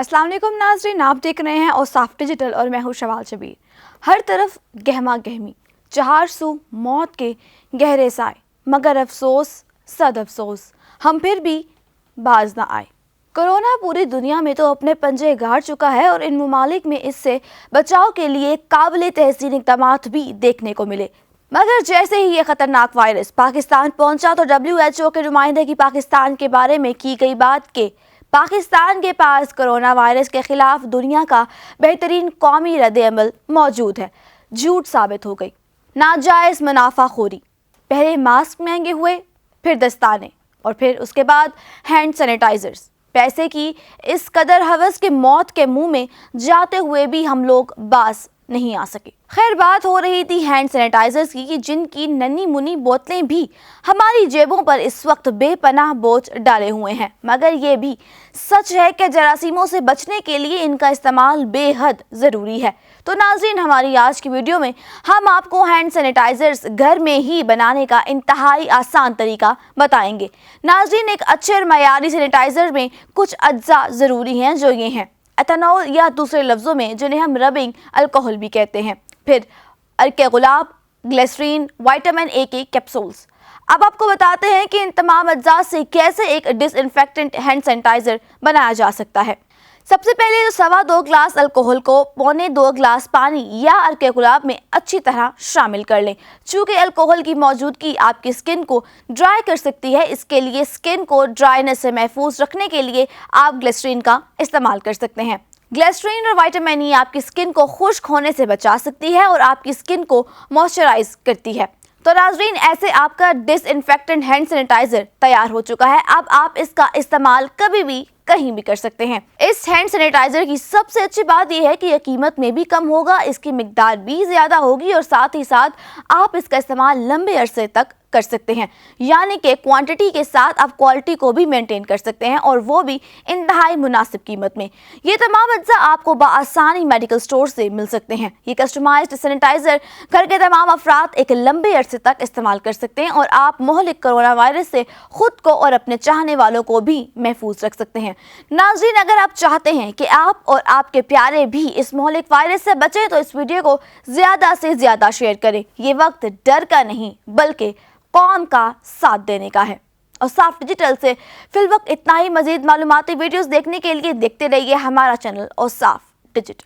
अस्सलाम वालेकुम नाज़रीन, आप देख रहे हैं औसाफ डिजिटल और मैं हूँ शवाल शबीर। हर तरफ गहमा गहमी, चार सू मौत के गहरे साए, मगर अफसोस सद अफसोस हम फिर भी बाज ना आए। कोरोना पूरी दुनिया में तो अपने पंजे गाड़ चुका है और इन ममालिक में इससे बचाव के लिए काबिल तहसीन इक़दामात भी देखने को मिले, मगर जैसे ही ये खतरनाक वायरस पाकिस्तान पहुंचा तो WHO के नुमाइंदे की पाकिस्तान के बारे में की गई बात के पाकिस्तान के पास कोरोना वायरस के खिलाफ दुनिया का बेहतरीन कौमी रद्द-ए-अमल मौजूद है, झूठ साबित हो गई। नाजायज़ मुनाफाखोरी, पहले मास्क महंगे हुए, फिर दस्ताने और फिर उसके बाद हैंड सैनिटाइजर्स। पैसे की इस कदर हवस के मौत के मुंह में जाते हुए भी हम लोग बास नहीं आ सके। खैर, बात हो रही थी हैंड सैनिटाइजर्स की, जिनकी नन्ही मुन्नी बोतलें भी हमारी जेबों पर इस वक्त बेपनाह बोझ डाले हुए हैं, मगर ये भी सच है कि जरासीमों से बचने के लिए इनका इस्तेमाल बेहद ज़रूरी है। तो नाज़रीन, हमारी आज की वीडियो में हम आपको हैंड सैनिटाइजर्स घर में ही बनाने का इंतहाई आसान तरीका बताएंगे। नाज़रीन, एक अच्छे और मयारी सैनिटाइजर में कुछ अज्जा ज़रूरी हैं, जो ये हैं: एथेनॉल या दूसरे लफ्ज़ों में जिन्हें हम रबिंग अल्कोहल भी कहते हैं, फिर अर्के गुलाब, ग्लिसरीन, विटामिन ए के कैप्सूल्स। अब आपको बताते हैं कि इन तमाम अज्जा से कैसे एक डिसइंफेक्टेंट हैंड सैनिटाइजर बनाया जा सकता है। सबसे पहले तो 2.25 ग्लास अल्कोहल को 1.25 ग्लास पानी या अर्के गुलाब में अच्छी तरह शामिल कर लें। चूँकि अल्कोहल की मौजूदगी आपकी स्किन को ड्राई कर सकती है, इसके लिए स्किन को ड्राइनेस से महफूज रखने के लिए आप ग्लिसरीन का इस्तेमाल कर सकते हैं। ग्लिसरीन और विटामिन ई आपकी स्किन को खुश्क होने से बचा सकती है और आपकी स्किन को मॉइस्चराइज करती है। तो नाज़रीन, ऐसे आपका डिसइंफेक्टेंट हैंड सैनिटाइजर तैयार हो चुका है। अब आप इसका इस्तेमाल कभी भी कहीं भी कर सकते हैं। इस हैंड सैनिटाइजर की सबसे अच्छी बात यह है कि यह कीमत में भी कम होगा, इसकी मिकदार भी ज़्यादा होगी और साथ ही साथ आप इसका इस्तेमाल लंबे अरसे तक कर सकते हैं, यानी कि क्वांटिटी के साथ आप क्वालिटी को भी मेंटेन कर सकते हैं और वो भी इंतहाई मुनासिब कीमत में। ये तमाम अज्जा आपको बआसानी मेडिकल स्टोर से मिल सकते हैं। ये कस्टमाइज्ड सैनिटाइजर घर के तमाम अफराद एक लंबे अरसे तक इस्तेमाल कर सकते हैं और आप मोहलिक कोरोना वायरस से खुद को और अपने चाहने वालों को भी महफूज रख सकते हैं। नाज़रीन, अगर आप चाहते हैं कि आप और आपके प्यारे भी इस मोहलिक वायरस से बचें तो इस वीडियो को ज़्यादा से ज़्यादा शेयर करें। ये वक्त डर का नहीं बल्कि कौम का साथ देने का है। और औसाफ डिजिटल से फिलवक्त इतना ही। मज़ीद मालूमाती वीडियोस देखने के लिए देखते रहिए हमारा चैनल औसाफ डिजिटल।